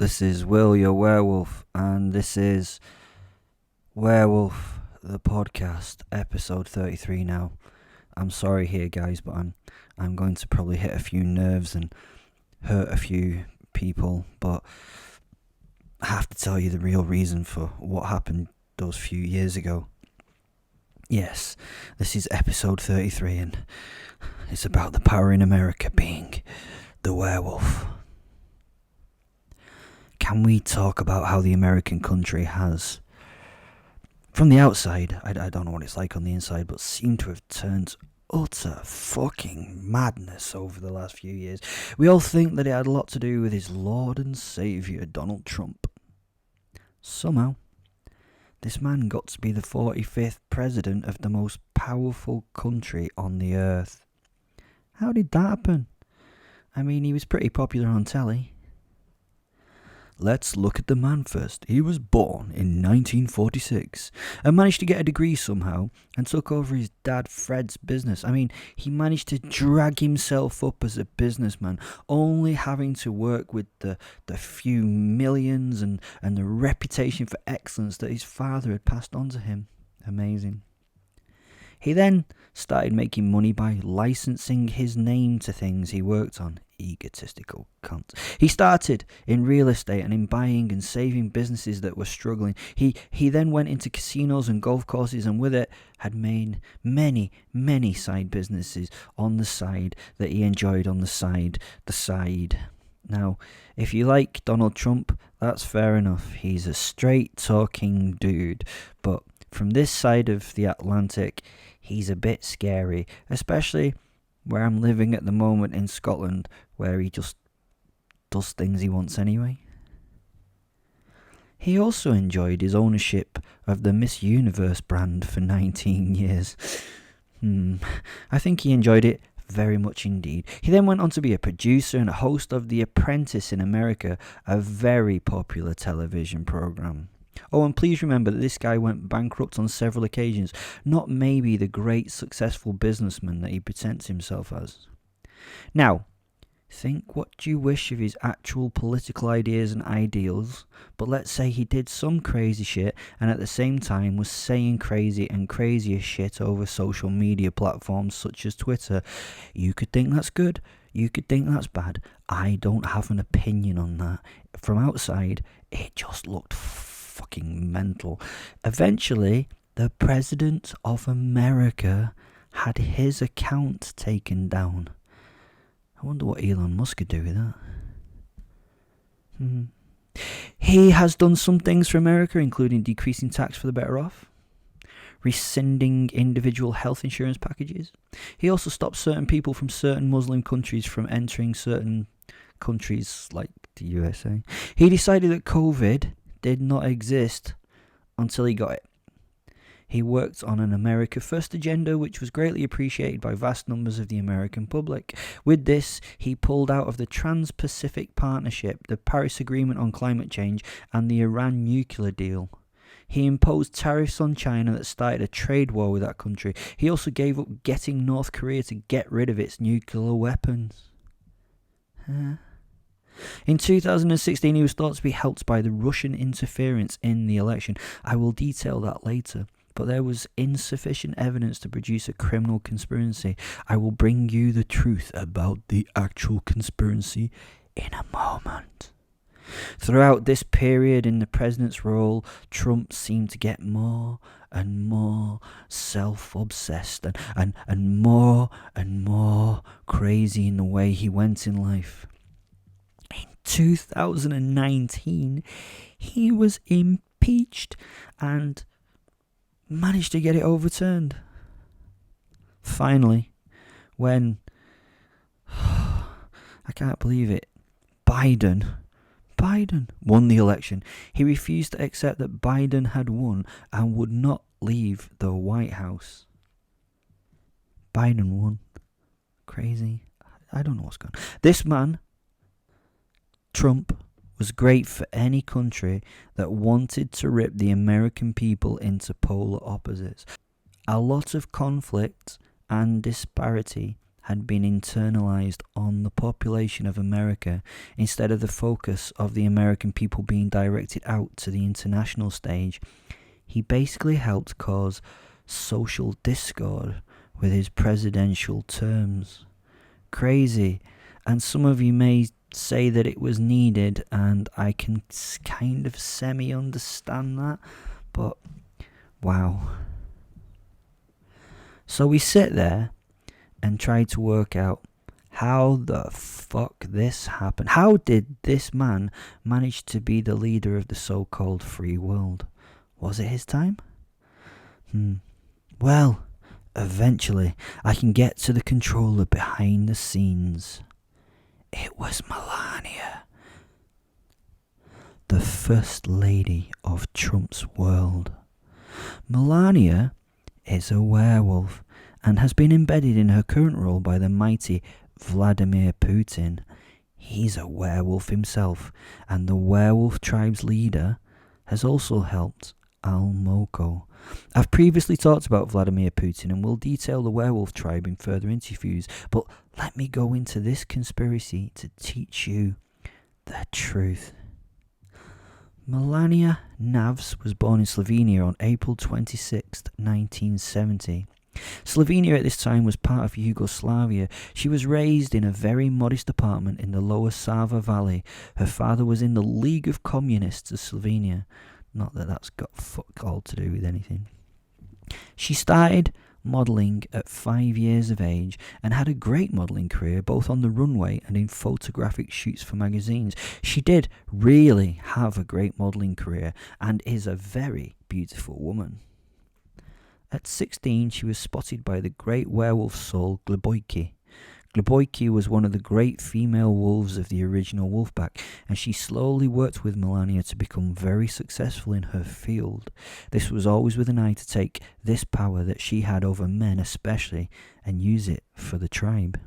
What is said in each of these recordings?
This is Will, your werewolf, and this is Werewolf, the podcast, episode 33 now. I'm sorry here, guys, but I'm going to probably hit a few nerves and hurt a few people, but I have to tell you the real reason for what happened those few years ago. Yes, this is episode 33, and it's about the power in America being the werewolf. Can we talk about how the American country has, from the outside, I don't know what it's like on the inside, but seem to have turned utter fucking madness over the last few years. We all think that it had a lot to do with his Lord and Saviour, Donald Trump. Somehow, this man got to be the 45th president of the most powerful country on the earth. How did that happen? I mean, he was pretty popular on telly. Let's look at the man first. He was born in 1946 and managed to get a degree somehow and took over his dad Fred's business. I mean, he managed to drag himself up as a businessman, only having to work with the few millions and the reputation for excellence that his father had passed on to him. Amazing. He then started making money by licensing his name to things he worked on. Egotistical cunt. He started in real estate and in buying and saving businesses that were struggling. He then went into casinos and golf courses, and with it had made many side businesses on the side that he enjoyed on the side. Now, if you like Donald Trump, that's fair enough. He's a straight talking dude, but from this side of the Atlantic, he's a bit scary, especially where I'm living at the moment in Scotland, where he just does things he wants anyway. He also enjoyed his ownership of the Miss Universe brand for 19 years. I think he enjoyed it very much indeed. He then went on to be a producer and a host of The Apprentice in America, a very popular television program. Oh, and please remember that this guy went bankrupt on several occasions, not maybe the great successful businessman that he presents himself as. Now, think what you wish of his actual political ideas and ideals, but let's say he did some crazy shit and at the same time was saying crazy and crazier shit over social media platforms such as Twitter. You could think that's good, you could think that's bad. I don't have an opinion on that. From outside, it just looked fucking mental. Eventually, the President of America had his account taken down. I wonder what Elon Musk could do with that. He has done some things for America, including decreasing tax for the better off, rescinding individual health insurance packages. He also stopped certain people from certain Muslim countries from entering certain countries like the USA. He decided that COVID did not exist until he got it. He worked on an America First agenda, which was greatly appreciated by vast numbers of the American public. With this, he pulled out of the Trans-Pacific Partnership, the Paris Agreement on Climate Change, and the Iran nuclear deal. He imposed tariffs on China that started a trade war with that country. He also gave up getting North Korea to get rid of its nuclear weapons. In 2016, he was thought to be helped by the Russian interference in the election. I will detail that later, but there was insufficient evidence to produce a criminal conspiracy. I will bring you the truth about the actual conspiracy in a moment. Throughout this period in the president's role, Trump seemed to get more and more self-obsessed and more crazy in the way he went in life. 2019, he was impeached and managed to get it overturned. Finally, when I can't believe it, Biden won the election. He refused to accept that Biden had won and would not leave the White House. Biden won. Crazy. I don't know what's going on. This man, Trump, was great for any country that wanted to rip the American people into polar opposites. A lot of conflict and disparity had been internalized on the population of America instead of the focus of the American people being directed out to the international stage, he basically helped cause social discord with his presidential terms. Crazy, and some of you may say that it was needed, and I can kind of semi-understand that, but wow. So we sit there and try to work out how the fuck this happened. How did this man manage to be the leader of the so-called free world? Was it his time? Well, eventually I can get to the controller behind the scenes. It was Melania, the first lady of Trump's world. Melania is a werewolf and has been embedded in her current role by the mighty Vladimir Putin. He's a werewolf himself, and the werewolf tribe's leader has also helped Al-Moko. I've previously talked about Vladimir Putin and will detail the werewolf tribe in further interviews, but let me go into this conspiracy to teach you the truth. Melania Navs was born in Slovenia on April 26, 1970. Slovenia at this time was part of Yugoslavia. She was raised in a very modest apartment in the lower Sava Valley. Her father was in the League of Communists of Slovenia. Not that that's got fuck all to do with anything. She started modelling at 5 years of age and had a great modelling career both on the runway and in photographic shoots for magazines. She did really have a great modelling career and is a very beautiful woman. At 16, she was spotted by the great werewolf soul Gleboyki. Gleboyki was one of the great female wolves of the original Wolfpack, and she slowly worked with Melania to become very successful in her field. This was always with an eye to take this power that she had over men especially, and use it for the tribe.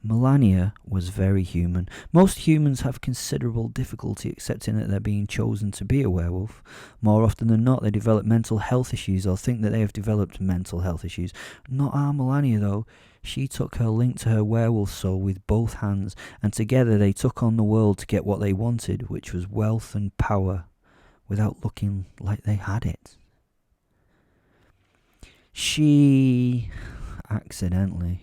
Melania was very human. Most humans have considerable difficulty accepting that they're being chosen to be a werewolf. More often than not, they develop mental health issues or think that they have developed mental health issues. Not our Melania though. She took her link to her werewolf soul with both hands, and together they took on the world to get what they wanted, which was wealth and power, without looking like they had it. She accidentally,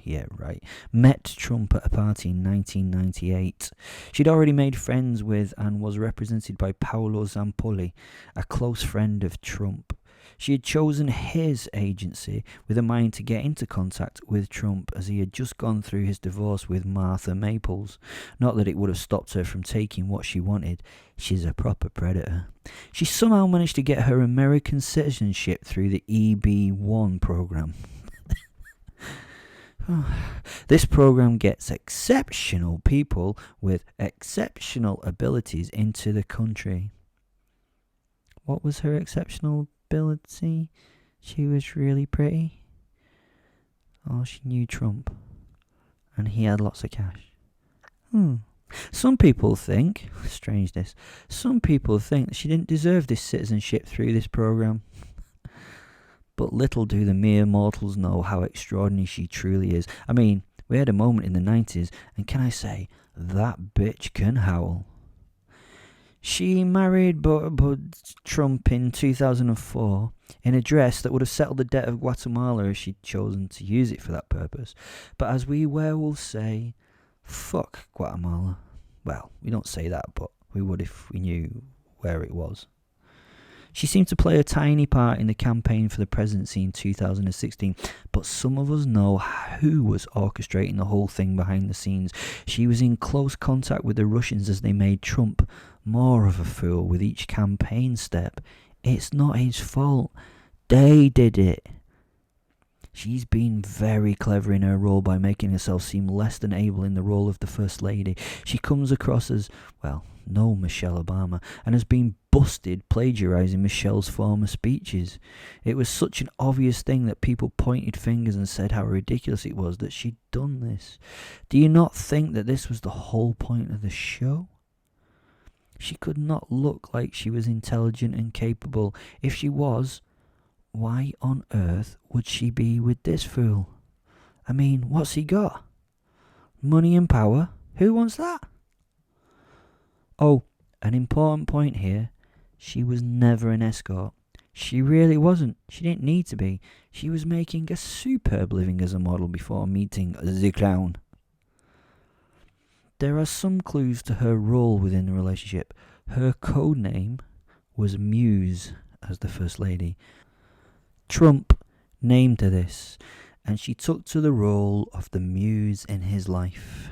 met Trump at a party in 1998. She'd already made friends with and was represented by Paolo Zampolli, a close friend of Trump. She had chosen his agency with a mind to get into contact with Trump as he had just gone through his divorce with Martha Maples. Not that it would have stopped her from taking what she wanted. She's a proper predator. She somehow managed to get her American citizenship through the EB-1 program. This program gets exceptional people with exceptional abilities into the country. What was her exceptional ability? She was really pretty. Oh, she knew Trump. And he had lots of cash. Some people think, strange this, some people think that she didn't deserve this citizenship through this program. But little do the mere mortals know how extraordinary she truly is. I mean, we had a moment in the 90s, and can I say, that bitch can howl. She married Trump in 2004 in a dress that would have settled the debt of Guatemala if she'd chosen to use it for that purpose. But as we werewolves say, fuck Guatemala. Well, we don't say that, but we would if we knew where it was. She seemed to play a tiny part in the campaign for the presidency in 2016, but some of us know who was orchestrating the whole thing behind the scenes. She was in close contact with the Russians as they made Trump more of a fool with each campaign step. It's not his fault. They did it. She's been very clever in her role by making herself seem less than able in the role of the First Lady. She comes across as, well, no Michelle Obama, and has been busted plagiarising Michelle's former speeches. It was such an obvious thing that people pointed fingers and said how ridiculous it was that she'd done this. Do you not think that this was the whole point of the show? She could not look like she was intelligent and capable. If she was, why on earth would she be with this fool? I mean, what's he got? Money and power? Who wants that? Oh, an important point here. She was never an escort. She really wasn't. She didn't need to be. She was making a superb living as a model before meeting the clown. There are some clues to her role within the relationship. Her code name was Muse as the First Lady. Trump named her this, and she took to the role of the muse in his life.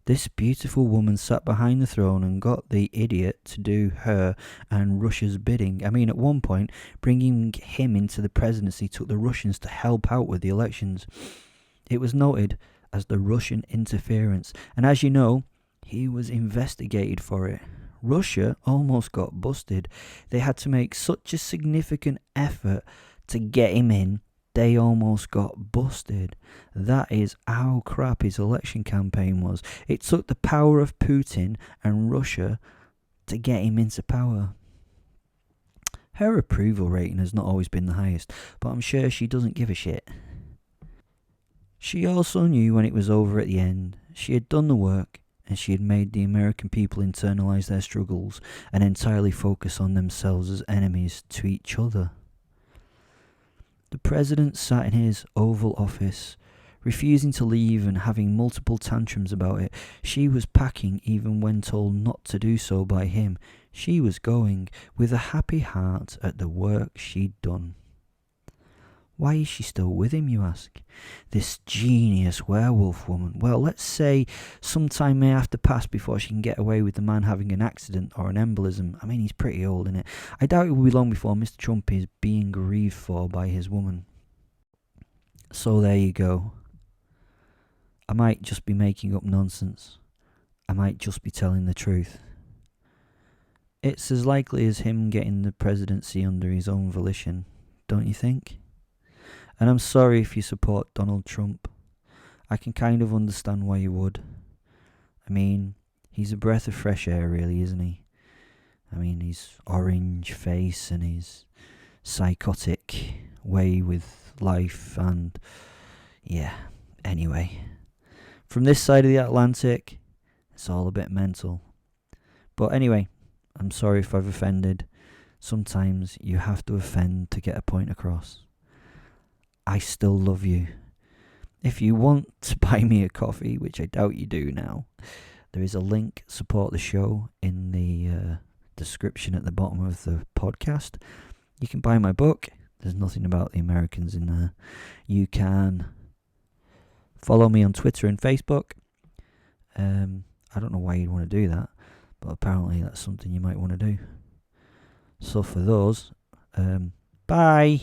This beautiful woman sat behind the throne and got the idiot to do her and Russia's bidding. I mean, at one point, bringing him into the presidency took the Russians to help out with the elections. It was noted as the Russian interference, and as you know, he was investigated for it. Russia almost got busted. They had to make such a significant effort to get him in. They almost got busted. That is how crap his election campaign was. It took the power of Putin and Russia to get him into power. Her approval rating has not always been the highest, but I'm sure she doesn't give a shit. She also knew when it was over at the end. She had done the work, and she had made the American people internalize their struggles and entirely focus on themselves as enemies to each other. The president sat in his Oval Office, refusing to leave and having multiple tantrums about it. She was packing even when told not to do so by him. She was going with a happy heart at the work she'd done. Why is she still with him, you ask? This genius werewolf woman. Well, let's say some time may have to pass before she can get away with the man having an accident or an embolism. I mean, he's pretty old, innit? I doubt it will be long before Mr. Trump is being grieved for by his woman. So there you go. I might just be making up nonsense. I might just be telling the truth. It's as likely as him getting the presidency under his own volition, don't you think? And I'm sorry if you support Donald Trump. I can kind of understand why you would. I mean, he's a breath of fresh air, really, isn't he? I mean, his orange face and his psychotic way with life and... yeah, anyway. From this side of the Atlantic, it's all a bit mental. But anyway, I'm sorry if I've offended. Sometimes you have to offend to get a point across. I still love you. If you want to buy me a coffee, which I doubt you do now, there is a link, support the show, in the description at the bottom of the podcast. You can buy my book. There's nothing about the Americans in there. You can follow me on Twitter and Facebook. I don't know why you'd want to do that, but apparently that's something you might want to do. So for those, bye.